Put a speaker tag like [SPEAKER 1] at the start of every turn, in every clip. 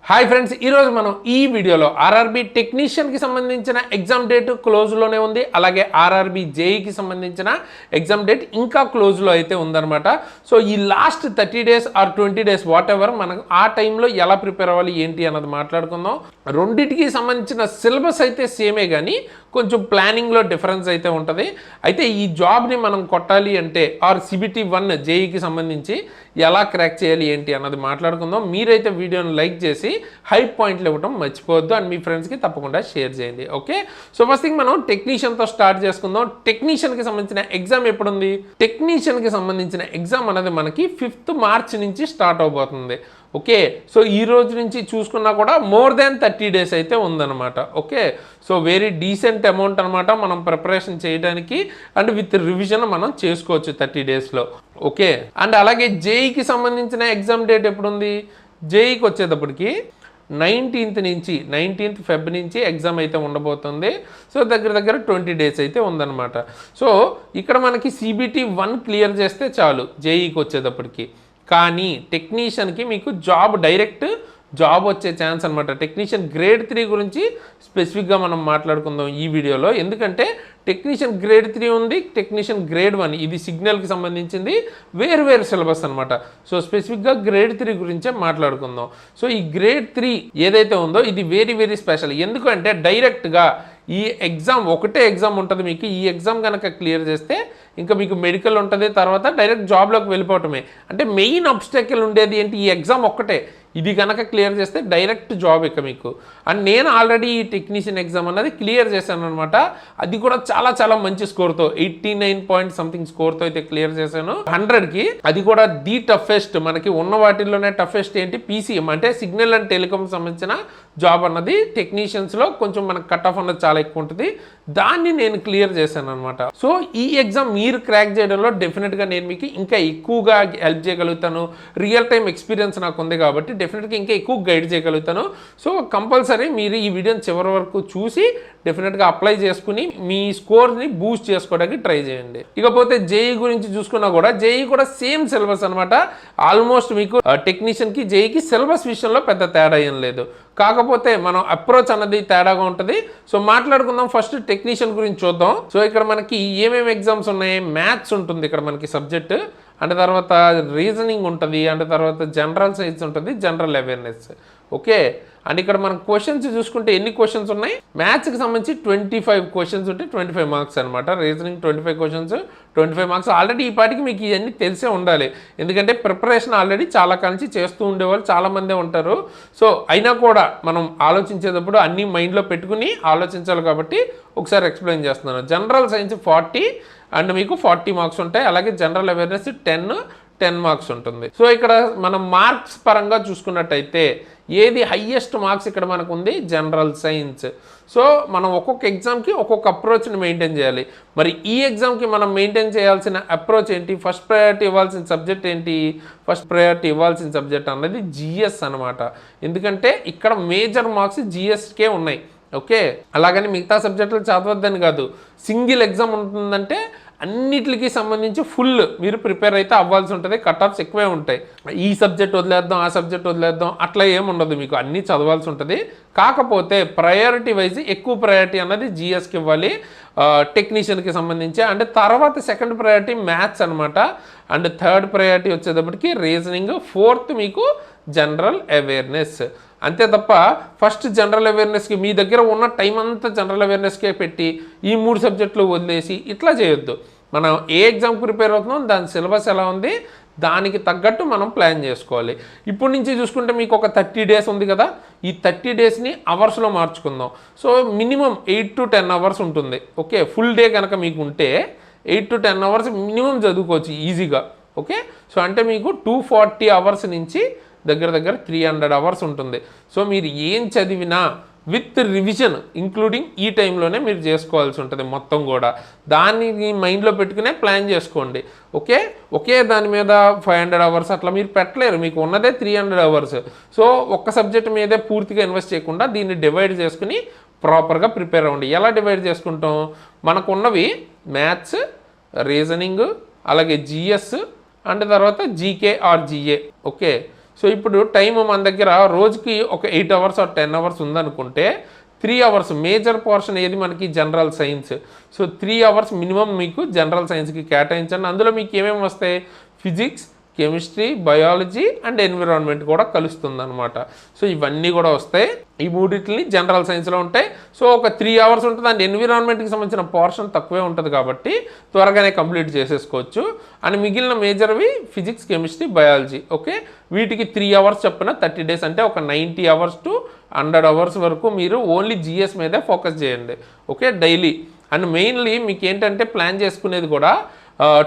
[SPEAKER 1] Hi friends, ఈరోజు మనం ఈ వీడియోలో ఆర్ఆర్బీ టెక్నీషియన్కి సంబంధించిన ఎగ్జామ్ డేట్ క్లోజ్లోనే ఉంది. అలాగే ఆర్ఆర్బీ జేఈకి సంబంధించిన ఎగ్జామ్ డేట్ ఇంకా క్లోజ్లో అయితే ఉందన్నమాట. సో ఈ last 30 days or 20 days whatever మనం ఆ టైంలో ఎలా ప్రిపేర్ అవ్వాలి ఏంటి అన్నది మాట్లాడుకుందాం. రెండింటికి సంబంధించిన సిలబస్ అయితే సేమే, కానీ కొంచెం ప్లానింగ్లో డిఫరెన్స్ అయితే ఉంటుంది. అయితే ఈ జాబ్ని మనం కొట్టాలి అంటే ఆర్ CBT 1 జేఈకి సంబంధించి ఎలా క్రాక్ చేయాలి ఏంటి అన్నది మాట్లాడుకుందాం. మీరైతే వీడియోని లైక్ చేసి హైప్ పాయింట్లు ఇవ్వడం మర్చిపోవద్దు అండ్ మీ ఫ్రెండ్స్కి తప్పకుండా షేర్ చేయండి. ఓకే, సో ఫస్ట్ థింగ్ మనం టెక్నీషియన్తో స్టార్ట్ చేసుకుందాం. టెక్నీషియన్కి సంబంధించిన ఎగ్జామ్ ఎప్పుడు ఉంది? టెక్నీషియన్కి సంబంధించిన ఎగ్జామ్ అనేది మనకి 5th March నుంచి స్టార్ట్ అవబోతుంది. ఓకే, సో ఈ రోజు నుంచి చూసుకున్నా కూడా మోర్ దాన్ 30 days అయితే ఉందన్నమాట. Okay, so very decent amount అనమాట మనం ప్రిపరేషన్ చేయడానికి అండ్ విత్ రివిజన్ మనం చేసుకోవచ్చు 30 daysలో. ఓకే, అండ్ అలాగే జేఈకి సంబంధించిన ఎగ్జామ్ డేట్ ఎప్పుడు ఉంది? జేఈకి వచ్చేటప్పటికి 19th Feb నుంచి ఎగ్జామ్ అయితే ఉండబోతుంది. సో దగ్గర 20 days అయితే ఉందన్నమాట. సో ఇక్కడ మనకి CBT 1 క్లియర్ చేస్తే చాలు జేఈకి వచ్చేటప్పటికి. కానీ టెక్నీషియన్కి మీకు డైరెక్ట్ జాబ్ వచ్చే ఛాన్స్ అనమాట. టెక్నీషియన్ గ్రేడ్ 3 గురించి స్పెసిఫిక్గా మనం మాట్లాడుకుందాం ఈ వీడియోలో. ఎందుకంటే టెక్నీషియన్ గ్రేడ్ 3 ఉంది, టెక్నీషియన్ గ్రేడ్ 1 ఇది సిగ్నల్కి సంబంధించింది, వేరు సిలబస్ అనమాట. సో స్పెసిఫిక్గా గ్రేడ్ 3 గురించే మాట్లాడుకుందాం. సో ఈ గ్రేడ్ 3 ఏదైతే ఉందో ఇది వెరీ స్పెషల్. ఎందుకంటే డైరెక్ట్గా ఈ ఎగ్జామ్ ఒకటే ఎగ్జామ్ ఉంటుంది మీకు. ఈ ఎగ్జామ్ కనుక క్లియర్ చేస్తే ఇంకా మీకు మెడికల్ ఉంటుంది, తర్వాత డైరెక్ట్ జాబ్లోకి వెళ్ళిపోవటమే. అంటే మెయిన్ అబ్స్టాకిల్ ఉండేది ఏంటి? ఈ ఎగ్జామ్ ఒక్కటే. ఇది కనుక క్లియర్ చేస్తే డైరెక్ట్ జాబ్ ఇక మీకు. అండ్ నేను ఆల్రెడీ ఈ టెక్నీషియన్ ఎగ్జామ్ అన్నది క్లియర్ చేశాను అనమాట. అది కూడా చాలా మంచి స్కోర్తో 89 point something స్కోర్తో అయితే క్లియర్ చేశాను 100కి. అది కూడా ది టఫెస్ట్, మనకి ఉన్న వాటిల్లోనే టఫెస్ట్ ఏంటి? PCM అంటే సిగ్నల్ అండ్ టెలికామ్ సంబంధించిన జాబ్ అన్నది టెక్నీషియన్స్లో కొంచెం మనకు కట్ ఆఫ్ అన్నది చాలా ఎక్కువ ఉంటుంది. దాన్ని నేను క్లియర్ చేశాను అనమాట. సో ఈ ఎగ్జామ్ మీరు క్రాక్ చేయడంలో డెఫినెట్గా నేను మీకు ఇంకా ఎక్కువగా హెల్ప్ చేయగలుగుతాను. రియల్ టైం ఎక్స్పీరియన్స్ నాకు ఉంది కాబట్టి డెఫినెట్గా ఇంకా ఎక్కువ గైడ్ చేయగలుగుతాను. సో కంపల్సరీ మీరు ఈ వీడియోని చివరి వరకు చూసి డెఫినెట్గా అప్లై చేసుకుని మీ స్కోర్ని బూస్ట్ చేసుకోవడానికి ట్రై చేయండి. ఇకపోతే జేఈ గురించి చూసుకున్నా కూడా జేఈ కూడా సేమ్ సిలబస్ అనమాట. ఆల్మోస్ట్ మీకు టెక్నీషియన్కి జేఈకి సిలబస్ విషయంలో పెద్ద తేడా ఏం లేదు. కాకపోతే మనం అప్రోచ్ అన్నది తేడాగా ఉంటుంది. సో మాట్లాడుకుందాం. ఫస్ట్ టెక్నీషియన్ గురించి చూద్దాం. సో ఇక్కడ మనకి ఏమేమి ఎగ్జామ్స్ ఉన్నాయి? మ్యాథ్స్ ఉంటుంది ఇక్కడ మనకి సబ్జెక్ట్, అండ్ తర్వాత రీజనింగ్ ఉంటుంది, అండ్ తర్వాత జనరల్ సైన్స్ ఉంటుంది, జనరల్ అవేర్నెస్. ఓకే, అండ్ ఇక్కడ మనం క్వశ్చన్స్ చూసుకుంటే ఎన్ని క్వశ్చన్స్ ఉన్నాయి? మ్యాథ్స్కి సంబంధించి 25 క్వశ్చన్స్ ఉంటే 25 మార్క్స్ అనమాట. Reasoning 25 questions 25 marks. ఆల్రెడీ ఈ పాటికి మీకు ఇవన్నీ తెలిసే ఉండాలి, ఎందుకంటే ప్రిపరేషన్ ఆల్రెడీ చాలా కాంచి చేస్తూ ఉండేవాళ్ళు చాలామందే ఉంటారు. సో అయినా కూడా మనం ఆలోచించేటప్పుడు అన్నీ మైండ్లో పెట్టుకుని ఆలోచించాలి కాబట్టి ఒకసారి ఎక్స్ప్లెయిన్ చేస్తున్నాను. జనరల్ సైన్స్ 40 అండ్ మీకు 40 మార్క్స్ ఉంటాయి. అలాగే జనరల్ అవేర్నెస్ 10 మార్క్స్ ఉంటుంది. సో ఇక్కడ మనం మార్క్స్ పరంగా చూసుకున్నట్టయితే ఏది హయ్యెస్ట్ మార్క్స్ ఇక్కడ మనకు ఉంది? General science. సో మనం ఒక్కొక్క ఎగ్జామ్కి ఒక్కొక్క అప్రోచ్ని మెయింటైన్ చేయాలి. మరి ఈ ఎగ్జామ్కి మనం మెయింటైన్ చేయాల్సిన అప్రోచ్ ఏంటి? ఫస్ట్ ప్రయారిటీ ఇవ్వాల్సిన సబ్జెక్ట్ ఏంటి? ఫస్ట్ ప్రయారిటీ ఇవ్వాల్సిన సబ్జెక్ట్ అన్నది GS అనమాట. ఎందుకంటే ఇక్కడ మేజర్ మార్క్స్ GSకే ఉన్నాయి. ఓకే, అలాగని మిగతా సబ్జెక్టులు చదవద్దని కాదు. సింగిల్ ఎగ్జామ్ ఉంటుందంటే అన్నిటికి సంబంధించి ఫుల్ మీరు ప్రిపేర్ అయితే అవ్వాల్సి ఉంటుంది. కట్ ఆఫ్స్ ఎక్కువే ఉంటాయి. ఈ సబ్జెక్ట్ వదిలేద్దాం, ఆ సబ్జెక్ట్ వదిలేద్దాం అట్లా ఏముండదు, మీకు అన్నీ చదవాల్సి ఉంటుంది. కాకపోతే ప్రయారిటీ వైజ్ ఎక్కువ ప్రయారిటీ అన్నది GSకి ఇవ్వాలి టెక్నీషియన్కి సంబంధించి. అండ్ తర్వాత సెకండ్ ప్రయారిటీ మ్యాథ్స్ అనమాట. అండ్ థర్డ్ ప్రయారిటీ వచ్చేటప్పటికి రీజనింగ్, ఫోర్త్ మీకు జనరల్ అవేర్నెస్. అంతే తప్ప ఫస్ట్ జనరల్ అవేర్నెస్కి మీ దగ్గర ఉన్న టైం అంతా జనరల్ అవేర్నెస్కే పెట్టి ఈ 3 సబ్జెక్టులు వదిలేసి ఇట్లా చేయొద్దు. మనం ఏ ఎగ్జామ్కి ప్రిపేర్ అవుతున్నాం, దాని సిలబస్ ఎలా ఉంది, దానికి తగ్గట్టు మనం ప్లాన్ చేసుకోవాలి. ఇప్పటి నుంచి చూసుకుంటే మీకు ఒక 30 days ఉంది కదా, ఈ 30 daysని అవర్స్లో మార్చుకుందాం. సో మినిమం 8 to 10 hours ఉంటుంది. ఓకే, ఫుల్ డే కనుక మీకు ఉంటే 8 to 10 hours మినిమం చదువుకోవచ్చు ఈజీగా. ఓకే, సో అంటే మీకు 240 hours నుంచి దగ్గర 300 hours ఉంటుంది. సో మీరు ఏం చదివినా విత్ రివిజన్ ఇంక్లూడింగ్ ఈ టైంలోనే మీరు చేసుకోవాల్సి ఉంటుంది మొత్తం కూడా. దాన్ని మైండ్లో పెట్టుకునే ప్లాన్ చేసుకోండి. ఓకే, ఒకే దాని మీద 500 hours అట్లా మీరు పెట్టలేరు, మీకు ఉన్నదే 300 hours. సో ఒక్క సబ్జెక్ట్ మీదే పూర్తిగా ఇన్వెస్ట్ చేయకుండా దీన్ని డివైడ్ చేసుకుని ప్రాపర్గా ప్రిపేర్ అవ్వండి. ఎలా డివైడ్ చేసుకుంటాం? మనకున్నవి మ్యాథ్స్, రీజనింగ్, అలాగే GS అండ్ తర్వాత GK or GA. Okay, so ఇప్పుడు టైం మన దగ్గర రోజుకి ఒక 8 అవర్స్ ఆర్ 10 అవర్స్ ఉందనుకుంటే 3 అవర్స్ మేజర్ పోర్షన్ ఏది మనకి general science. So 3 hours minimum మీకు జనరల్ సైన్స్కి కేటాయించండి. అందులో మీకు ఏమేమి వస్తాయి, physics, chemistry, biology and environment కూడా కలుస్తుంది అనమాట. సో ఇవన్నీ కూడా వస్తాయి, ఈ మూడింటిని జనరల్ సైన్స్లో ఉంటాయి. సో ఒక 3 అవర్స్ ఉంటుంది అండ్ ఎన్విరాన్మెంట్కి సంబంధించిన పోర్షన్ తక్కువే ఉంటుంది కాబట్టి త్వరగానే కంప్లీట్ చేసేసుకోవచ్చు. అండ్ మిగిలిన మేజర్వి ఫిజిక్స్, కెమిస్ట్రీ, బయాలజీ. ఓకే, వీటికి 3 అవర్స్ చెప్పిన 30 డేస్ అంటే ఒక 90 అవర్స్ టు 100 అవర్స్ వరకు మీరు ఓన్లీ జిఎస్ మీదే ఫోకస్ చేయండి. Okay, daily. అండ్ మెయిన్లీ మీకు ఏంటంటే ప్లాన్ చేసుకునేది కూడా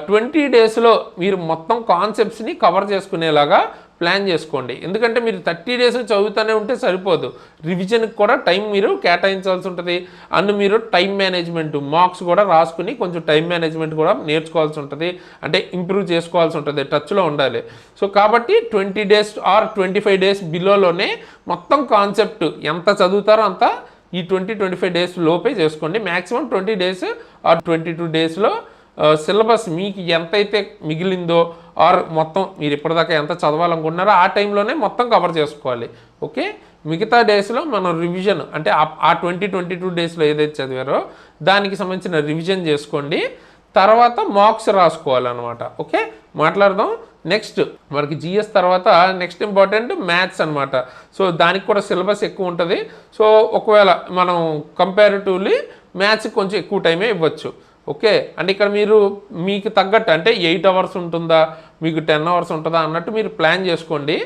[SPEAKER 1] 20 డేస్లో మీరు మొత్తం కాన్సెప్ట్స్ని కవర్ చేసుకునేలాగా ప్లాన్ చేసుకోండి. ఎందుకంటే మీరు 30 డేస్ చదువుతూనే ఉంటే సరిపోదు, రివిజన్కి కూడా టైం మీరు కేటాయించాల్సి ఉంటుంది. అండ్ మీరు టైం మేనేజ్మెంట్ మార్క్స్ కూడా రాసుకుని కొంచెం టైం మేనేజ్మెంట్ కూడా నేర్చుకోవాల్సి ఉంటుంది, అంటే ఇంప్రూవ్ చేసుకోవాల్సి ఉంటుంది, టచ్లో ఉండాలి. సో కాబట్టి 20 డేస్ ఆర్ 25 డేస్ బిలోలోనే మొత్తం కాన్సెప్ట్ ఎంత చదువుతారో అంత ఈ 20-25 డేస్ లోపే చేసుకోండి. మ్యాక్సిమం 20 డేస్ ఆర్ 22 డేస్లో సిలబస్ మీకు ఎంతైతే మిగిలిందో ఆర్ మొత్తం మీరు ఇప్పటిదాకా ఎంత చదవాలనుకుంటున్నారో ఆ టైంలోనే మొత్తం కవర్ చేసుకోవాలి. ఓకే, మిగతా డేస్లో మనం రివిజన్ అంటే ఆ 20-22 డేస్లో ఏదైతే చదివారో దానికి సంబంధించిన రివిజన్ చేసుకోండి, తర్వాత మార్క్స్ రాసుకోవాలన్నమాట. ఓకే, మాట్లాడదాం. నెక్స్ట్ మనకి జిఎస్ తర్వాత నెక్స్ట్ ఇంపార్టెంట్ మ్యాథ్స్ అనమాట. సో దానికి కూడా సిలబస్ ఎక్కువ ఉంటుంది. సో ఒకవేళ మనం కంపారిటివ్లీ మ్యాథ్స్కి కొంచెం ఎక్కువ టైమే ఇవ్వచ్చు. ఓకే, అంటే ఇక్కడ మీరు మీకు తగ్గట్టు అంటే 8 అవర్స్ ఉంటుందా, మీకు 10 అవర్స్ ఉంటుందా అన్నట్టు మీరు ప్లాన్ చేసుకోండి.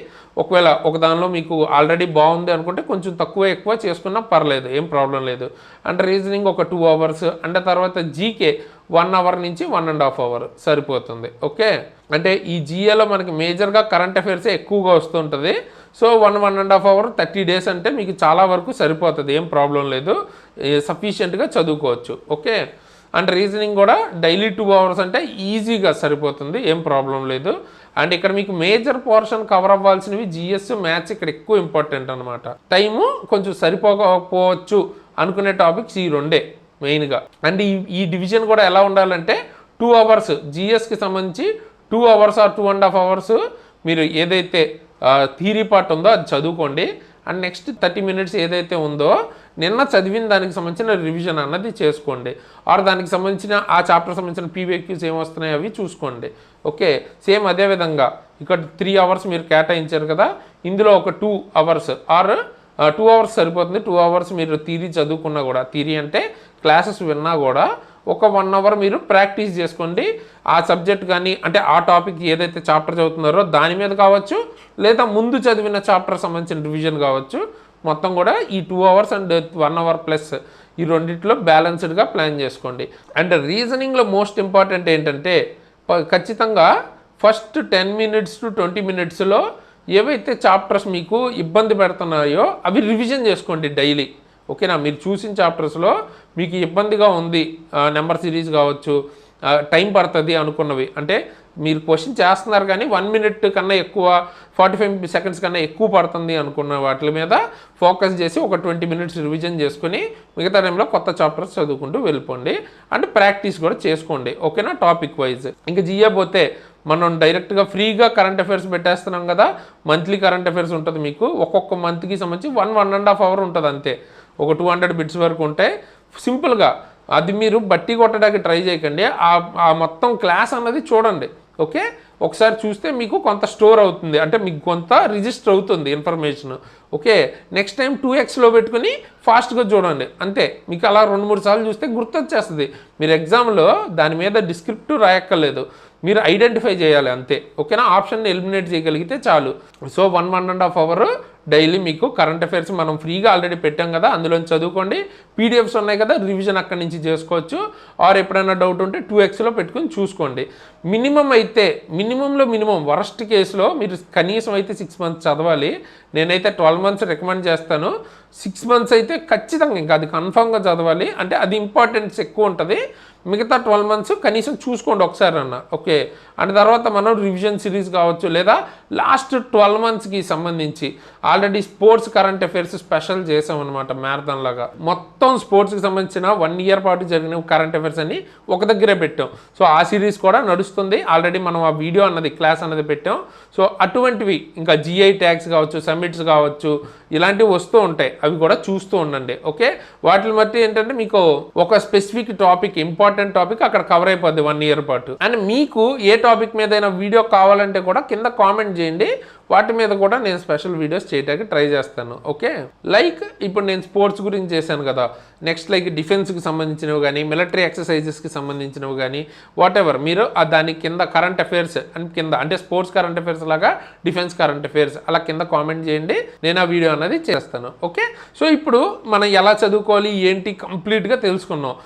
[SPEAKER 1] ఒకవేళ ఒక దానిలో మీకు ఆల్రెడీ బాగుంది అనుకుంటే కొంచెం తక్కువ ఎక్కువ చేసుకున్నా పర్లేదు, ఏం ప్రాబ్లం లేదు. అంటే రీజనింగ్ ఒక 2 అవర్స్, అంటే తర్వాత జీకే 1 అవర్ నుంచి 1.5 అవర్ సరిపోతుంది. ఓకే, అంటే ఈ జీఏలో మనకి మేజర్గా కరెంట్ అఫైర్సే ఎక్కువగా వస్తుంటుంది. సో 1-1.5 అవర్ 30 డేస్ అంటే మీకు చాలా వరకు సరిపోతుంది, ఏం ప్రాబ్లం లేదు, సఫిషియెంట్గా చదువుకోవచ్చు. ఓకే, అండ్ రీజనింగ్ కూడా డైలీ 2 అవర్స్ అంటే ఈజీగా సరిపోతుంది, ఏం ప్రాబ్లం లేదు. అండ్ ఇక్కడ మీకు మేజర్ పోర్షన్ కవర్ అవ్వాల్సినవి జిఎస్, మ్యాథ్స్ ఇక్కడ ఎక్కువ ఇంపార్టెంట్ అనమాట. టైము కొంచెం సరిపోకపోవచ్చు అనుకునే టాపిక్స్ ఈ రెండే మెయిన్గా. అండ్ ఈ డివిజన్ కూడా ఎలా ఉండాలంటే 2 అవర్స్ జిఎస్కి సంబంధించి 2 అవర్స్ ఆర్ 2.5 అవర్స్ మీరు ఏదైతే థియరీ పార్ట్ ఉందో అది చదువుకోండి. అండ్ నెక్స్ట్ 30 మినిట్స్ ఏదైతే ఉందో నిన్న చదివిన దానికి సంబంధించిన రివిజన్ అన్నది చేసుకోండి, ఆర్ దానికి సంబంధించిన ఆ చాప్టర్ సంబంధించిన పీవీక్యూస్ ఏమొస్తున్నాయి అవి చూసుకోండి. ఓకే, సేమ్ అదేవిధంగా ఇక్కడ 3 అవర్స్ మీరు కేటాయించారు కదా, ఇందులో ఒక 2 అవర్స్ ఆర్ 2 అవర్స్ సరిపోతుంది. 2 అవర్స్ మీరు థియరీ చదువుకున్నా కూడా, థియరీ అంటే క్లాసెస్ విన్నా కూడా ఒక 1 అవర్ మీరు ప్రాక్టీస్ చేసుకోండి. ఆ సబ్జెక్ట్ కానీ అంటే ఆ టాపిక్ ఏదైతే చాప్టర్ చదువుతున్నారో దాని మీద కావచ్చు, లేదా ముందు చదివిన చాప్టర్ సంబంధించిన రివిజన్ కావచ్చు, మొత్తం కూడా ఈ 2 అవర్స్ అండ్ 1 అవర్ ప్లస్ ఈ రెండింటిలో బ్యాలెన్స్డ్గా ప్లాన్ చేసుకోండి. అండ్ రీజనింగ్లో మోస్ట్ ఇంపార్టెంట్ ఏంటంటే ఖచ్చితంగా ఫస్ట్ 10 మినిట్స్ టు 20 మినిట్స్లో ఏవైతే చాప్టర్స్ మీకు ఇబ్బంది పెడుతున్నాయో అవి రివిజన్ చేసుకోండి డైలీ. ఓకేనా, మీరు చూసిన చాప్టర్స్లో మీకు ఇబ్బందిగా ఉంది, నెంబర్ సిరీస్ కావచ్చు, టైం పడుతుంది అనుకున్నవి, అంటే మీరు క్వశ్చన్ చేస్తున్నారు కానీ 1 మినిట్ కన్నా ఎక్కువ 45 సెకండ్స్ కన్నా ఎక్కువ పడుతుంది అనుకున్న వాటి మీద ఫోకస్ చేసి ఒక 20 మినిట్స్ రివిజన్ చేసుకుని మిగతా టైంలో కొత్త చాప్టర్స్ చదువుకుంటూ వెళ్ళిపోండి. అండ్ ప్రాక్టీస్ కూడా చేసుకోండి. ఓకేనా, టాపిక్ వైజ్. ఇంకా జిఏ పోతే మనం డైరెక్ట్గా ఫ్రీగా కరెంట్ అఫైర్స్ పెట్టేస్తున్నాం కదా, మంత్లీ కరెంట్ అఫైర్స్ ఉంటుంది మీకు. ఒక్కొక్క మంత్కి సంబంధించి 1-1.5 అవర్ ఉంటుంది అంతే, ఒక 200 బిట్స్ వరకు ఉంటాయి. సింపుల్గా అది మీరు బట్టి కొట్టడానికి ట్రై చేయకండి, ఆ మొత్తం క్లాస్ అన్నది చూడండి. ఓకే, ఒకసారి చూస్తే మీకు కొంత స్టోర్ అవుతుంది, అంటే మీకు కొంత రిజిస్టర్ అవుతుంది ఇన్ఫర్మేషన్. ఓకే, నెక్స్ట్ టైం 2xలో పెట్టుకుని ఫాస్ట్గా చూడండి అంతే. మీకు అలా 2-3 సార్లు చూస్తే గుర్తొచ్చేస్తుంది. మీరు ఎగ్జామ్లో దాని మీద డిస్క్రిప్టివ్ రాయక్కర్లేదు, మీరు ఐడెంటిఫై చేయాలి అంతే. ఓకేనా, ఆప్షన్ని ఎలిమినేట్ చేయగలిగితే చాలు. సో 1-1.5 అవర్ డైలీ మీకు కరెంట్ అఫైర్స్ మనం ఫ్రీగా ఆల్రెడీ పెట్టాం కదా, అందులో చదువుకోండి. పీడిఎఫ్స్ ఉన్నాయి కదా, రివిజన్ అక్కడి నుంచి చేసుకోవచ్చు. ఆర్ ఎప్పుడైనా డౌట్ ఉంటే 2xలో పెట్టుకుని చూసుకోండి. మినిమం అయితే మినిమం వరస్ట్ కేసులో మీరు కనీసం అయితే 6 మంత్స్ చదవాలి. నేనైతే 12 మంత్స్ రికమెండ్ చేస్తాను. 6 మంత్స్ అయితే ఖచ్చితంగా ఇంకా అది కన్ఫామ్గా చదవాలి, అంటే అది ఇంపార్టెన్స్ ఎక్కువ ఉంటుంది. మిగతా 12 మంత్స్ కనీసం చూసుకోండి ఒకసారి అన్న. ఓకే, అండ్ తర్వాత మనం రివిజన్ సిరీస్ కావచ్చు, లేదా లాస్ట్ 12 మంత్స్కి సంబంధించి ఆ already sports current affairs special చేసాం అనమాట మ్యారథాన్ లాగా. మొత్తం స్పోర్ట్స్కి సంబంధించిన 1 year పాటు జరిగిన కరెంట్ అఫైర్స్ అన్ని ఒక దగ్గరే పెట్టాం. సో ఆ సిరీస్ కూడా నడుస్తుంది. ఆల్రెడీ మనం ఆ వీడియో అన్నది క్లాస్ అన్నది పెట్టాం. సో అటువంటివి ఇంకా GI ట్యాగ్స్ కావచ్చు, సమ్మిట్స్ కావచ్చు, ఇలాంటివి వస్తూ ఉంటాయి. అవి కూడా చూస్తూ ఉండండి. ఓకే, వాటిని బట్టి ఏంటంటే మీకు ఒక స్పెసిఫిక్ టాపిక్, ఇంపార్టెంట్ టాపిక్ అక్కడ కవర్ అయిపోద్ది 1 year పాటు. అండ్ మీకు ఏ టాపిక్ మీద అయినా వీడియో కావాలంటే కూడా కింద కామెంట్ చేయండి. వాటి మీద కూడా నేను స్పెషల్ వీడియోస్ చేయడానికి ట్రై చేస్తాను. ఓకే, లైక్ ఇప్పుడు నేను స్పోర్ట్స్ గురించి చేశాను కదా, నెక్స్ట్ లైక్ డిఫెన్స్కి సంబంధించినవి కానీ, మిలిటరీ ఎక్సర్సైజెస్కి సంబంధించినవి కానీ, వాట్ ఎవర్ మీరు దాని కింద కరెంట్ అఫైర్స్ అని కింద, అంటే స్పోర్ట్స్ కరెంట్ అఫైర్స్ లాగా డిఫెన్స్ కరెంట్ అఫైర్స్ అలా కింద కామెంట్ చేయండి. నేను ఆ వీడియో అనేది చేస్తాను. ఓకే, సో ఇప్పుడు మనం ఎలా చదువుకోవాలి ఏంటి కంప్లీట్గా తెలుసుకున్నాం.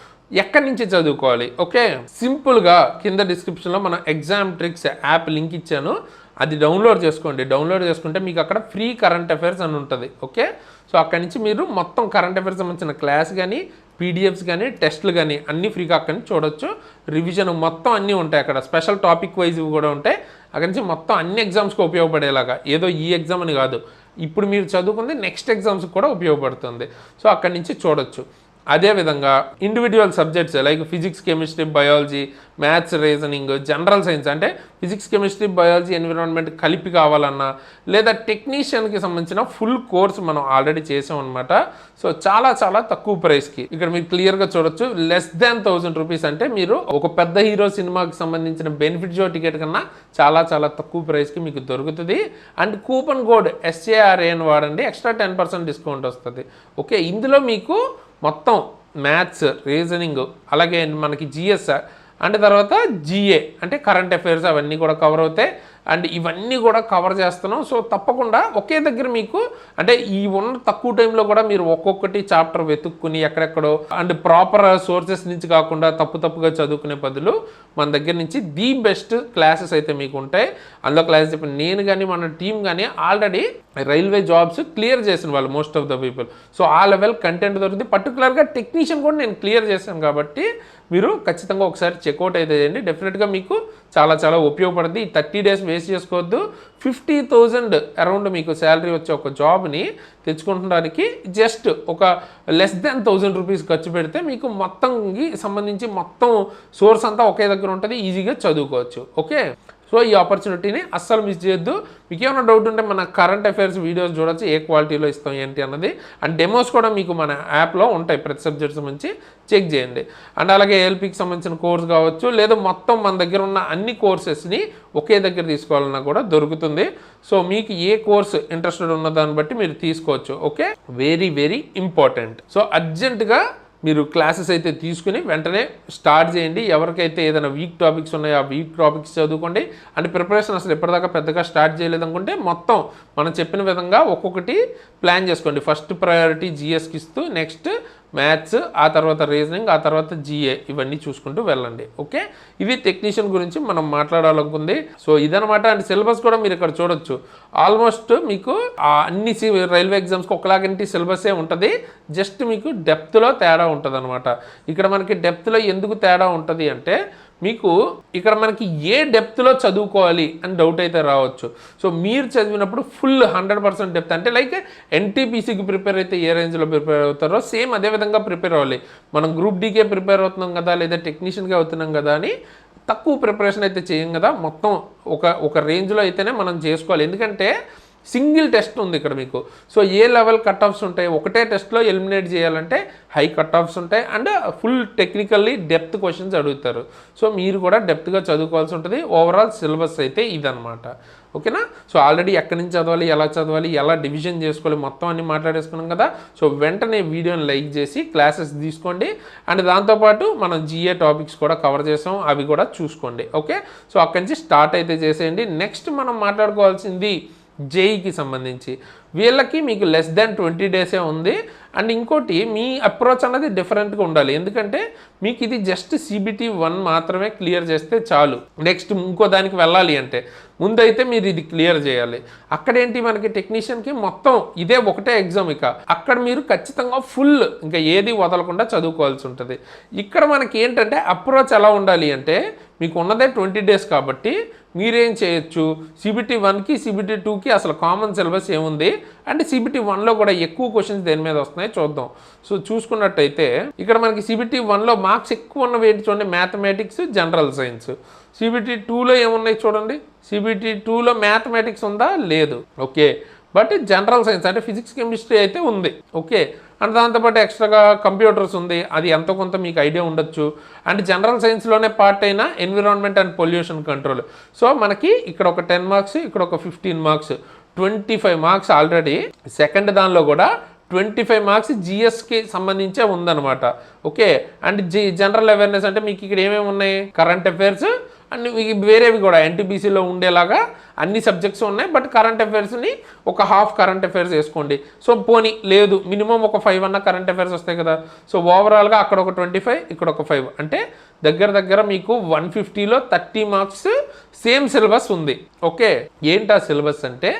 [SPEAKER 1] ఎక్కడి నుంచి చదువుకోవాలి? ఓకే, సింపుల్గా కింద డిస్క్రిప్షన్లో మన ఎగ్జామ్ ట్రిక్స్ యాప్ లింక్ ఇచ్చాను, అది డౌన్లోడ్ చేసుకోండి. డౌన్లోడ్ చేసుకుంటే మీకు అక్కడ ఫ్రీ కరెంట్ అఫైర్స్ అని ఉంటుంది. ఓకే, సో అక్కడి నుంచి మీరు మొత్తం కరెంట్ అఫైర్స్ సంబంధించిన క్లాస్ కానీ, PDFs కానీ, టెస్ట్లు కానీ అన్నీ ఫ్రీగా అక్కడి నుంచి చూడొచ్చు. రివిజన్ మొత్తం అన్నీ ఉంటాయి అక్కడ. స్పెషల్ టాపిక్ వైజ్ కూడా ఉంటాయి. అక్కడి నుంచి మొత్తం అన్ని ఎగ్జామ్స్కి ఉపయోగపడేలాగా, ఏదో ఈ ఎగ్జామ్ అని కాదు, ఇప్పుడు మీరు చదువుకుంది నెక్స్ట్ ఎగ్జామ్స్కి కూడా ఉపయోగపడుతుంది. సో అక్కడి నుంచి చూడొచ్చు. అదేవిధంగా individual subjects like physics, chemistry, biology, maths, reasoning, general science అంటే ఫిజిక్స్, కెమిస్ట్రీ, బయాలజీ, ఎన్విరాన్మెంట్ కలిపి కావాలన్నా, లేదా టెక్నీషియన్కి సంబంధించిన ఫుల్ కోర్స్ మనం ఆల్రెడీ చేసాం అనమాట. సో చాలా చాలా తక్కువ ప్రైస్కి ఇక్కడ మీరు క్లియర్గా చూడొచ్చు. లెస్ దాన్ 1000 రూపీస్ అంటే మీరు ఒక పెద్ద హీరో సినిమాకి సంబంధించిన బెనిఫిట్ షో టికెట్ కన్నా చాలా చాలా తక్కువ ప్రైస్కి మీకు దొరుకుతుంది. అండ్ కూపన్ కోడ్ SARA అని వాడండి, ఎక్స్ట్రా 10% డిస్కౌంట్ వస్తుంది. ఓకే, ఇందులో మీకు మొత్తం మ్యాథ్స్, రీజనింగ్, అలాగే మనకి GS అండ్ తర్వాత GA అంటే కరెంట్ అఫైర్స్ అవన్నీ కూడా కవర్ అవుతాయి. అండ్ ఇవన్నీ కూడా కవర్ చేస్తున్నాం. సో తప్పకుండా ఒకే దగ్గర మీకు, అంటే ఈ ఉన్న తక్కువ టైంలో కూడా మీరు ఒక్కొక్కటి చాప్టర్ వెతుక్కుని ఎక్కడెక్కడో అండ్ ప్రాపర్ సోర్సెస్ నుంచి కాకుండా తప్పుగా చదువుకునే బదులు మన దగ్గర నుంచి ది బెస్ట్ క్లాసెస్ అయితే మీకు ఉంటాయి. అందులో క్లాసెస్ చెప్పిన నేను కానీ మన టీం కానీ ఆల్రెడీ రైల్వే జాబ్స్ క్లియర్ చేసిన వాళ్ళు most of the people. So ఆ లెవెల్ కంటెంట్ దొరుకుతుంది. పర్టికులర్గా టెక్నీషియన్ కూడా నేను క్లియర్ చేశాను కాబట్టి మీరు ఖచ్చితంగా ఒకసారి చెక్అవుట్ అయితే చేయండి. డెఫినెట్గా మీకు చాలా చాలా ఉపయోగపడుతుంది. ఈ 30 days వేస్ట్ చేసుకోవద్దు. 50,000 అరౌండ్ మీకు శాలరీ వచ్చే ఒక జాబ్ని తెచ్చుకుంటానికి జస్ట్ ఒక లెస్ దాన్ 1000 రూపీస్ ఖర్చు పెడితే మీకు మొత్తంకి సంబంధించి మొత్తం సోర్స్ అంతా ఒకే దగ్గర ఉంటుంది, ఈజీగా చదువుకోవచ్చు. ఓకే, సో ఈ ఆపర్చునిటీని అస్సలు మిస్ చేయొద్దు. మీకు ఏమైనా డౌట్ ఉంటే మన కరెంట్ అఫైర్స్ వీడియోస్ చూడొచ్చు, ఏ క్వాలిటీలో ఇస్తాం ఏంటి అన్నది. అండ్ డెమోస్ కూడా మీకు మన యాప్లో ఉంటాయి, ప్రతి సబ్జెక్ట్ సంబంధించి చెక్ చేయండి. అండ్ అలాగే ALPకి సంబంధించిన కోర్స్ కావచ్చు, లేదా మొత్తం మన దగ్గర ఉన్న అన్ని కోర్సెస్ని ఒకే దగ్గర తీసుకోవాలన్నా కూడా దొరుకుతుంది. సో మీకు ఏ కోర్స్ ఇంట్రెస్టెడ్ ఉన్న దాన్ని బట్టి మీరు తీసుకోవచ్చు. Okay, very very important. So అర్జెంటుగా మీరు క్లాసెస్ అయితే తీసుకుని వెంటనే స్టార్ట్ చేయండి. ఎవరికైతే ఏదైనా వీక్ టాపిక్స్ ఉన్నాయో ఆ వీక్ టాపిక్స్ చదువుకోండి. అండ్ ప్రిపరేషన్ అసలు ఎప్పటిదాకా పెద్దగా స్టార్ట్ చేయలేదు అనుకుంటే మొత్తం మనం చెప్పిన విధంగా ఒక్కొక్కటి ప్లాన్ చేసుకోండి. ఫస్ట్ ప్రయారిటీ GSకి ఇస్తూ, నెక్స్ట్ మ్యాథ్స్, ఆ తర్వాత రీజనింగ్, ఆ తర్వాత GA, ఇవన్నీ చూసుకుంటూ వెళ్ళండి. ఓకే, ఇది టెక్నీషియన్ గురించి మనం మాట్లాడాలనుకుంది. సో ఇదనమాట. అండ్ సిలబస్ కూడా మీరు ఇక్కడ చూడొచ్చు. ఆల్మోస్ట్ మీకు అన్ని రైల్వే ఎగ్జామ్స్కి ఒకలాగంటి సిలబసే ఉంటుంది. జస్ట్ మీకు డెప్త్లో తేడా ఉంటుంది అనమాట. ఇక్కడ మనకి డెప్త్లో ఎందుకు తేడా ఉంటుంది అంటే, మీకు ఇక్కడ మనకి ఏ డెప్త్లో చదువుకోవాలి అని డౌట్ అయితే రావచ్చు. సో మీరు చదివినప్పుడు ఫుల్ 100% డెప్త్, అంటే లైక్ NTPCకి ప్రిపేర్ అయితే ఏ రేంజ్లో ప్రిపేర్ అవుతారో సేమ్ అదే విధంగా ప్రిపేర్ అవ్వాలి. మనం గ్రూప్ Dకే ప్రిపేర్ అవుతున్నాం కదా, లేదా టెక్నీషియన్గా అవుతున్నాం కదా అని తక్కువ ప్రిపరేషన్ అయితే చేయం కదా. మొత్తం ఒక రేంజ్లో అయితేనే మనం చేసుకోవాలి. ఎందుకంటే సింగిల్ టెస్ట్ ఉంది ఇక్కడ మీకు. సో ఏ లెవెల్ కట్ ఆఫ్స్ ఉంటాయి, ఒకటే టెస్ట్లో ఎలిమినేట్ చేయాలంటే హై కట్ ఆఫ్స్ ఉంటాయి. And full technically depth questions అడుగుతారు. సో మీరు కూడా డెప్త్గా చదువుకోవాల్సి ఉంటుంది. ఓవరాల్ సిలబస్ అయితే ఇదనమాట. ఓకేనా? సో ఆల్రెడీ ఎక్కడి నుంచి చదవాలి, ఎలా డివిజన్ చేసుకోవాలి, మొత్తం అన్ని మాట్లాడేసుకున్నాం కదా. సో వెంటనే వీడియోని లైక్ చేసి క్లాసెస్ తీసుకోండి. అండ్ దాంతోపాటు మనం GA టాపిక్స్ కూడా కవర్ చేసాం, అవి కూడా చూసుకోండి. ఓకే, సో అక్కడి నుంచి స్టార్ట్ అయితే చేసేయండి. నెక్స్ట్ మనం మాట్లాడుకోవాల్సింది JEEకి సంబంధించి. వీళ్ళకి మీకు లెస్ దాన్ 20 days ఉంది. అండ్ ఇంకోటి, మీ అప్రోచ్ అన్నది డిఫరెంట్గా ఉండాలి. ఎందుకంటే మీకు ఇది జస్ట్ CBT 1 మాత్రమే క్లియర్ చేస్తే చాలు. నెక్స్ట్ ఇంకో దానికి వెళ్ళాలి అంటే ముందైతే మీరు ఇది క్లియర్ చేయాలి. అక్కడేంటి మనకి టెక్నీషియన్కి మొత్తం ఇదే ఒకటే ఎగ్జామ్. ఇక అక్కడ మీరు ఖచ్చితంగా ఫుల్ ఇంకా ఏది వదలకుండా చదువుకోవాల్సి ఉంటుంది. ఇక్కడ మనకి ఏంటంటే అప్రోచ్ ఎలా ఉండాలి అంటే, మీకు ఉన్నదే 20 days కాబట్టి మీరేం చేయొచ్చు, CBT 1కి CBT 2కి అసలు కామన్ సిలబస్ ఏముంది అంటే CBT 1లో కూడా ఎక్కువ క్వశ్చన్స్ దేని మీద వస్తున్నాయి చూద్దాం. సో చూసుకున్నట్టయితే ఇక్కడ మనకి CBT 1లో మార్క్స్ ఎక్కువ ఉన్నవి ఏంటి చూడండి, మ్యాథమెటిక్స్, జనరల్ సైన్స్. CBT 2లో ఏమున్నాయి చూడండి, CBT 2లో మ్యాథమెటిక్స్ ఉందా, లేదు. ఓకే, బట్ జనరల్ సైన్స్ అంటే ఫిజిక్స్, కెమిస్ట్రీ అయితే ఉంది. ఓకే, అండ్ దాంతోపాటు ఎక్స్ట్రాగా కంప్యూటర్స్ ఉంది, అది ఎంతో కొంత మీకు ఐడియా ఉండొచ్చు. అండ్ జనరల్ సైన్స్లోనే పార్ట్ అయిన environment and pollution control. So మనకి ఇక్కడ ఒక 10 మార్క్స్, ఇక్కడ ఒక 15 మార్క్స్, 25 మార్క్స్ ఆల్రెడీ. సెకండ్ దానిలో కూడా 25 మార్క్స్ జిఎస్కి సంబంధించే ఉందన్నమాట. ఓకే, అండ్ జనరల్ అవేర్నెస్ అంటే మీకు ఇక్కడ ఏమేమి ఉన్నాయి, కరెంట్ అఫైర్స్ అండ్ వేరేవి కూడా ఎన్టీపీసీలో ఉండేలాగా అన్ని సబ్జెక్ట్స్ ఉన్నాయి. బట్ కరెంట్ అఫైర్స్ని ఒక హాఫ్ కరెంట్ అఫైర్స్ వేసుకోండి. సో పోనీ లేదు మినిమం ఒక 5 అన్న కరెంట్ అఫైర్స్ వస్తాయి కదా. సో ఓవరాల్గా అక్కడ ఒక 25, ఇక్కడ ఒక 5 అంటే దగ్గర మీకు 150లో 30 మార్క్స్ సేమ్ సిలబస్ ఉంది. ఓకే, ఏంటి ఆ సిలబస్ అంటే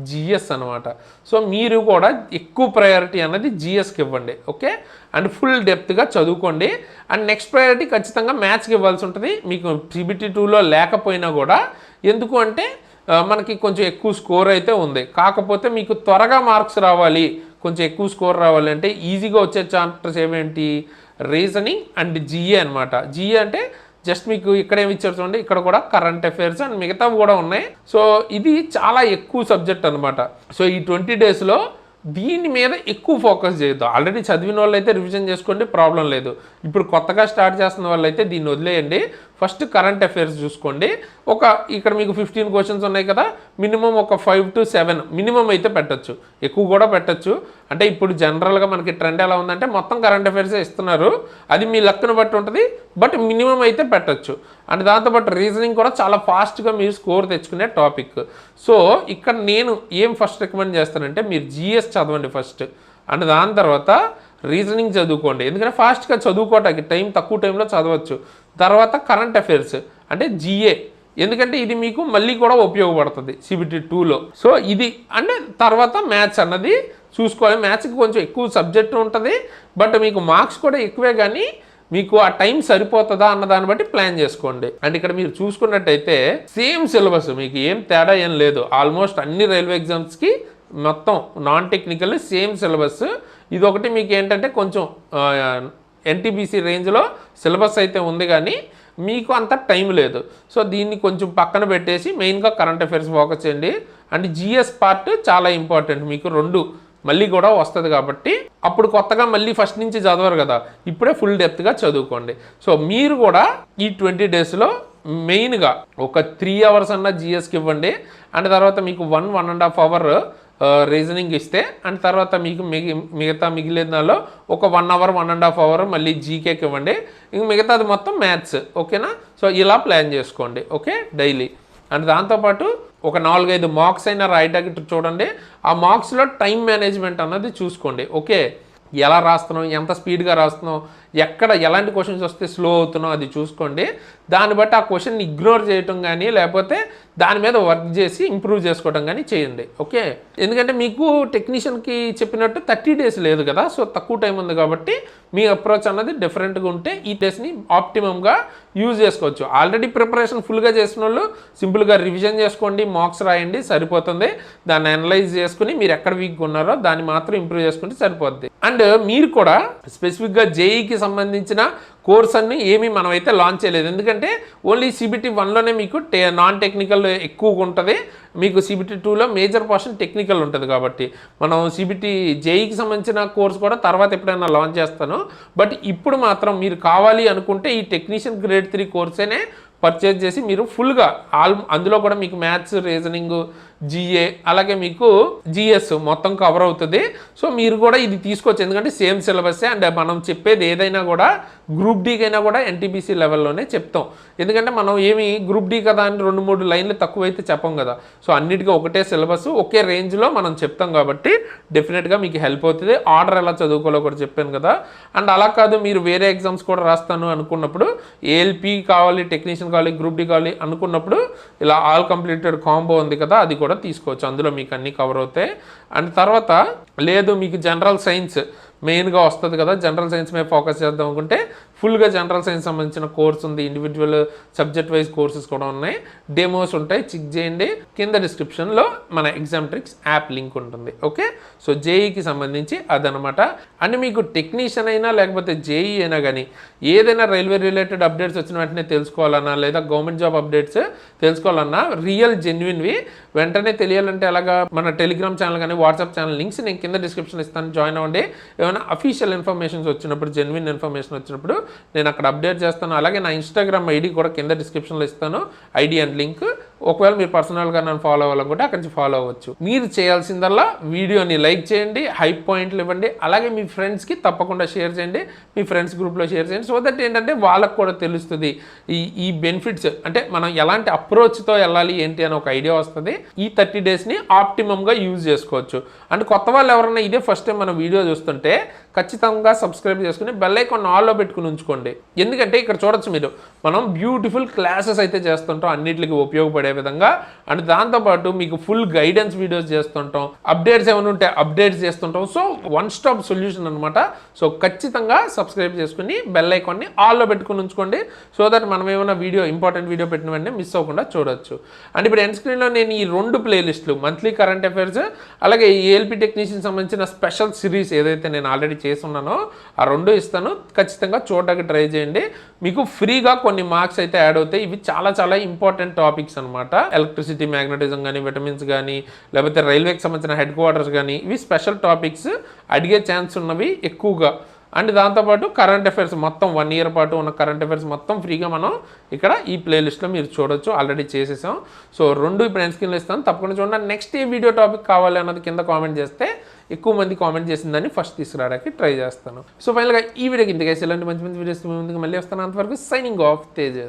[SPEAKER 1] జిఎస్ అనమాట. సో మీరు కూడా ఎక్కువ ప్రయారిటీ అన్నది జిఎస్కి ఇవ్వండి. ఓకే, అండ్ ఫుల్ డెప్త్గా చదువుకోండి. అండ్ నెక్స్ట్ ప్రయారిటీ ఖచ్చితంగా మ్యాథ్స్కి ఇవ్వాల్సి ఉంటుంది మీకు CBT 2లో లేకపోయినా కూడా. ఎందుకు అంటే మనకి కొంచెం ఎక్కువ స్కోర్ అయితే ఉంది, కాకపోతే మీకు త్వరగా మార్క్స్ రావాలి, కొంచెం ఎక్కువ స్కోర్ రావాలి అంటే ఈజీగా వచ్చే చాప్టర్స్ ఏమేంటి, రీజనింగ్ అండ్ జిఏ అనమాట. జిఏ అంటే జస్ట్ మీకు ఇక్కడ ఏమి ఇచ్చారు చూడండి, ఇక్కడ కూడా కరెంట్ అఫైర్స్ అండ్ మిగతావి కూడా ఉన్నాయి. సో ఇది చాలా ఎక్కువ సబ్జెక్ట్ అనమాట. సో ఈ 20 డేస్లో దీని మీద ఎక్కువ ఫోకస్ చేయొద్దు. ఆల్రెడీ చదివిన వాళ్ళు అయితే రివిజన్ చేసుకోండి, ప్రాబ్లం లేదు. ఇప్పుడు కొత్తగా స్టార్ట్ చేస్తున్న వాళ్ళు అయితే దీన్ని వదిలేయండి. ఫస్ట్ కరెంట్ అఫైర్స్ చూసుకోండి. ఇక్కడ మీకు 15 క్వశ్చన్స్ ఉన్నాయి కదా, మినిమం ఒక 5 to 7 మినిమం అయితే పెట్టచ్చు, ఎక్కువ కూడా పెట్టచ్చు. అంటే ఇప్పుడు జనరల్గా మనకి ట్రెండ్ ఎలా ఉందంటే మొత్తం కరెంట్ అఫైర్సే ఇస్తున్నారు, అది మీ లక్ను బట్టి ఉంటుంది. బట్ మినిమం అయితే పెట్టచ్చు. అండ్ దాంతోపాటు రీజనింగ్ కూడా చాలా ఫాస్ట్గా మీరు స్కోర్ తెచ్చుకునే టాపిక్. సో ఇక్కడ నేను ఏం ఫస్ట్ రికమెండ్ చేస్తానంటే మీరు జిఎస్ చదవండి ఫస్ట్, అండ్ దాని తర్వాత రీజనింగ్ చదువుకోండి. ఎందుకంటే ఫాస్ట్గా చదువుకోవటానికి తక్కువ టైంలో చదవచ్చు. తర్వాత కరెంట్ అఫైర్స్ అంటే జిఏ, ఎందుకంటే ఇది మీకు మళ్ళీ కూడా ఉపయోగపడుతుంది CBT 2లో. సో ఇది అంటే తర్వాత మ్యాథ్స్ అన్నది చూసుకోవాలి. మ్యాథ్స్కి కొంచెం ఎక్కువ సబ్జెక్ట్ ఉంటుంది, బట్ మీకు మార్క్స్ కూడా ఎక్కువే, కానీ మీకు ఆ టైం సరిపోతుందా అన్న దాన్ని బట్టి ప్లాన్ చేసుకోండి. అండ్ ఇక్కడ మీరు చూసుకున్నట్టయితే సేమ్ సిలబస్, మీకు ఏం తేడా ఏం లేదు. ఆల్మోస్ట్ అన్ని రైల్వే ఎగ్జామ్స్కి మొత్తం నాన్ టెక్నికల్ సేమ్ సిలబస్. ఇదొకటి మీకు ఏంటంటే కొంచెం ఎన్టీపీసీ రేంజ్లో సిలబస్ అయితే ఉంది, కానీ మీకు అంత టైం లేదు. సో దీన్ని కొంచెం పక్కన పెట్టేసి మెయిన్గా కరెంట్ అఫైర్స్ ఫోకస్ చేయండి. అండ్ జిఎస్ పార్ట్ చాలా ఇంపార్టెంట్, మీకు 2 మళ్ళీ కూడా వస్తుంది కాబట్టి అప్పుడు కొత్తగా మళ్ళీ ఫస్ట్ నుంచి చదవరు కదా, ఇప్పుడే ఫుల్ డెప్త్గా చదువుకోండి. సో మీరు కూడా ఈ 20 డేస్లో మెయిన్గా ఒక 3 hours అన్న జిఎస్కి ఇవ్వండి. అండ్ తర్వాత మీకు 1.5 hours రీజనింగ్ ఇస్తే, అండ్ తర్వాత మీకు మిగతా మిగిలిన దానిలో ఒక 1 hour 1.5 hours మళ్ళీ జీకేకి ఇవ్వండి. ఇంక మిగతాది మొత్తం మ్యాథ్స్. ఓకేనా, సో ఇలా ప్లాన్ చేసుకోండి. Okay, daily. అండ్ దాంతోపాటు ఒక 4-5 మార్క్స్ అయినా రాయడానికి చూడండి. ఆ మార్క్స్లో టైం మేనేజ్మెంట్ అన్నది చూసుకోండి. ఓకే, ఎలా రాస్తున్నాం, ఎంత స్పీడ్గా రాస్తున్నాం, ఎక్కడ ఎలాంటి క్వశ్చన్స్ వస్తే స్లో అవుతున్నాం అది చూసుకోండి. దాన్ని బట్టి ఆ క్వశ్చన్ని ఇగ్నోర్ చేయటం కానీ లేకపోతే దాని మీద వర్క్ చేసి ఇంప్రూవ్ చేసుకోవడం కానీ చేయండి. ఓకే, ఎందుకంటే మీకు టెక్నీషియన్కి చెప్పినట్టు 30 days లేదు కదా, సో తక్కువ టైం ఉంది కాబట్టి మీ అప్రోచ్ అన్నది డిఫరెంట్గా ఉంటే ఈ డేస్ని ఆప్టిమమ్గా యూజ్ చేసుకోవచ్చు. ఆల్రెడీ ప్రిపరేషన్ ఫుల్గా చేసిన వాళ్ళు సింపుల్గా రివిజన్ చేసుకోండి, మార్క్స్ రాయండి, సరిపోతుంది. దాన్ని అనలైజ్ చేసుకుని మీరు ఎక్కడ వీక్గా ఉన్నారో దాన్ని మాత్రం ఇంప్రూవ్ చేసుకుంటే సరిపోద్ది. అండ్ మీరు కూడా స్పెసిఫిక్గా జేఈకి సంబంధించిన కోర్స్ అన్ని ఏమీ మనం అయితే లాంచ్ చేయలేదు, ఎందుకంటే ఓన్లీ CBT 1లోనే మీకు నాన్ టెక్నికల్ ఎక్కువగా ఉంటుంది. మీకు CBT 2లో మేజర్ పోర్షన్ టెక్నికల్ ఉంటుంది కాబట్టి మనం CBT జేఈకి సంబంధించిన కోర్స్ కూడా తర్వాత ఎప్పుడైనా లాంచ్ చేస్తాను. బట్ ఇప్పుడు మాత్రం మీరు కావాలి అనుకుంటే ఈ టెక్నీషియన్ గ్రేడ్ 3 కోర్సేనే పర్చేజ్ చేసి మీరు ఫుల్గా అందులో కూడా మీకు మ్యాథ్స్, రీజనింగ్, జిఏ అలాగే మీకు జిఎస్ మొత్తం కవర్ అవుతుంది. సో మీరు కూడా ఇది తీసుకోవచ్చు, ఎందుకంటే సేమ్ సిలబస్సే. అండ్ మనం చెప్పేది ఏదైనా కూడా గ్రూప్ డీకి అయినా కూడా ఎన్టీపీసీ లెవెల్లోనే చెప్తాం, ఎందుకంటే మనం ఏమి గ్రూప్ డి కదా అని 2-3 లైన్లు తక్కువైతే చెప్పం కదా. సో అన్నిటికీ ఒకటే సిలబస్, ఒకే రేంజ్లో మనం చెప్తాం కాబట్టి డెఫినెట్గా మీకు హెల్ప్ అవుతుంది. ఆర్డర్ ఎలా చదువుకోవాలో కూడా చెప్పాను కదా. అండ్ అలా కాదు మీరు వేరే ఎగ్జామ్స్ కూడా రాస్తాను అనుకున్నప్పుడు, ఏఎల్పి కావాలి, టెక్నీషియన్ కావాలి, గ్రూప్ డి కావాలి అనుకున్నప్పుడు ఇలా ఆల్ కంప్లీటెడ్ కాంబో ఉంది కదా, అది కూడా తీసుకోవచ్చు, అందులో మీకు అన్నీ కవర్ అవుతాయి. అండ్ తర్వాత లేదు మీకు జనరల్ సైన్స్ మెయిన్గా వస్తుంది కదా, జనరల్ సైన్స్ మీద ఫోకస్ చేద్దాం అనుకుంటే ఫుల్గా జనరల్ సైన్స్ సంబంధించిన కోర్స్ ఉంది, ఇండివిజువల్ సబ్జెక్ట్ వైజ్ కోర్సెస్ కూడా ఉన్నాయి, డెమోస్ ఉంటాయి, చెక్ చేయండి. కింద డిస్క్రిప్షన్లో మన ఎగ్జామ్ ట్రిక్స్ యాప్ లింక్ ఉంటుంది. ఓకే, సో జేఈకి సంబంధించి అదనమాట. అండ్ మీకు టెక్నీషియన్ అయినా లేకపోతే జేఈ అయినా కానీ ఏదైనా రైల్వే రిలేటెడ్ అప్డేట్స్ వచ్చిన వెంటనే తెలుసుకోవాలన్నా లేదా గవర్నమెంట్ జాబ్ అప్డేట్స్ తెలుసుకోవాలన్నా రియల్ జెన్యున్వి వెంటనే తెలియాలంటే అలాగా మన టెలిగ్రామ్ ఛానల్ కానీ వాట్సాప్ ఛానల్ లింక్స్ నేను కింద డిస్క్రిప్షన్ ఇస్తాను, జాయిన్ అవ్వండి. ఏమైనా అఫీషియల్ ఇన్ఫర్మేషన్స్ వచ్చినప్పుడు, జెన్యున్ ఇన్ఫర్మేషన్ వచ్చినప్పుడు నేను అక్కడ అప్డేట్ చేస్తాను. అలాగే నా ఇన్స్టాగ్రామ్ ఐడి కూడా కింద డిస్క్రిప్షన్లో ఇస్తాను, ఐడి అండ్ లింక్. ఒకవేళ మీరు పర్సనల్గా నన్ను ఫాలో అవ్వాలనుకుంటే అక్కడి నుంచి ఫాలో అవ్వచ్చు. మీరు చేయాల్సిందల్లా వీడియోని లైక్ చేయండి, హైప్ పాయింట్లు ఇవ్వండి, అలాగే మీ ఫ్రెండ్స్కి తప్పకుండా షేర్ చేయండి, మీ ఫ్రెండ్స్ గ్రూప్లో షేర్ చేయండి. సో దట్ ఏంటంటే వాళ్ళకు కూడా తెలుస్తుంది ఈ బెనిఫిట్స్, అంటే మనం ఎలాంటి అప్రోచ్తో వెళ్ళాలి ఏంటి అని ఒక ఐడియా వస్తుంది. ఈ 30 డేస్ని ఆప్టిమమ్గా యూజ్ చేసుకోవచ్చు. అండ్ కొత్త వాళ్ళు ఎవరైనా ఇదే ఫస్ట్ టైం మన వీడియో చూస్తుంటే ఖచ్చితంగా సబ్స్క్రైబ్ చేసుకుని బెల్ ఐకాన్ ఆల్లో పెట్టుకుని ఉంచుకోండి. ఎందుకంటే ఇక్కడ చూడొచ్చు మీరు, మనం బ్యూటిఫుల్ క్లాసెస్ అయితే చేస్తుంటాం అన్నిటికీ ఉపయోగపడే విధంగా. అండ్ దాంతోపాటు మీకు ఫుల్ గైడెన్స్ వీడియోస్ చేస్తుంటాం, అప్డేట్స్ ఏమైనా ఉంటే అప్డేట్స్ చేస్తుంటాం. సో వన్ స్టాప్ సొల్యూషన్ అనమాట. సో ఖచ్చితంగా సబ్స్క్రైబ్ చేసుకుని బెల్ ఐకాన్ని ఆల్లో పెట్టుకుని ఉంచుకోండి. సో దట్ మనం ఏమైనా ఇంపార్టెంట్ వీడియో పెట్టిన వెంటనే మిస్ అవ్వకుండా చూడొచ్చు. అండ్ ఇప్పుడు ఎండ్ స్క్రీన్లో నేను ఈ 2 ప్లేలిస్టులు, మంత్లీ కరెంట్ అఫైర్స్ అలాగే ఏఎల్పి టెక్నీషియన్ సంబంధించిన స్పెషల్ సిరీస్ ఏదైతే నేను ఆల్రెడీ చేసి ఉన్నానో ఆ 2 ఇస్తాను. ఖచ్చితంగా చూడడానికి ట్రై చేయండి. మీకు ఫ్రీగా కొన్ని మార్క్స్ అయితే యాడ్ అవుతాయి. ఇవి చాలా చాలా ఇంపార్టెంట్ టాపిక్స్ అనమాట. ఎలక్ట్రిసిటీ, మ్యాగ్నెటిజం కానీ, విటమిన్స్ కానీ, లేకపోతే రైల్వేకి సంబంధించిన హెడ్ క్వార్టర్స్ కానీ, ఇవి స్పెషల్ టాపిక్స్, అడిగే ఛాన్స్ ఉన్నవి ఎక్కువగా. అండ్ దాంతోపాటు కరెంట్ అఫైర్స్ మొత్తం 1 ఇయర్ పాటు ఉన్న కరెంట్ అఫైర్స్ మొత్తం ఫ్రీగా మనం ఇక్కడ ఈ ప్లేలిస్ట్లో మీరు చూడొచ్చు, ఆల్రెడీ చేసేసాం. సో 2 ఇప్పుడు ఎండ్ స్క్రీన్లో ఇస్తాను, తప్పకుండా చూడండి. నెక్స్ట్ ఏ వీడియో టాపిక్ కావాలి అన్నది కింద కామెంట్ చేస్తే ఎక్కువ మంది కామెంట్ చేసిందని ఫస్ట్ తీసుకురావడానికి ట్రై చేస్తాను. సో ఫైనల్గా ఈ వీడియోకి ఇంతకేసి ఇలాంటి మంచి మంచి వీడియోస్ ముందుకు మళ్ళీ వస్తాను. అంతవరకు సైనింగ్ ఆఫ్ తేజస్.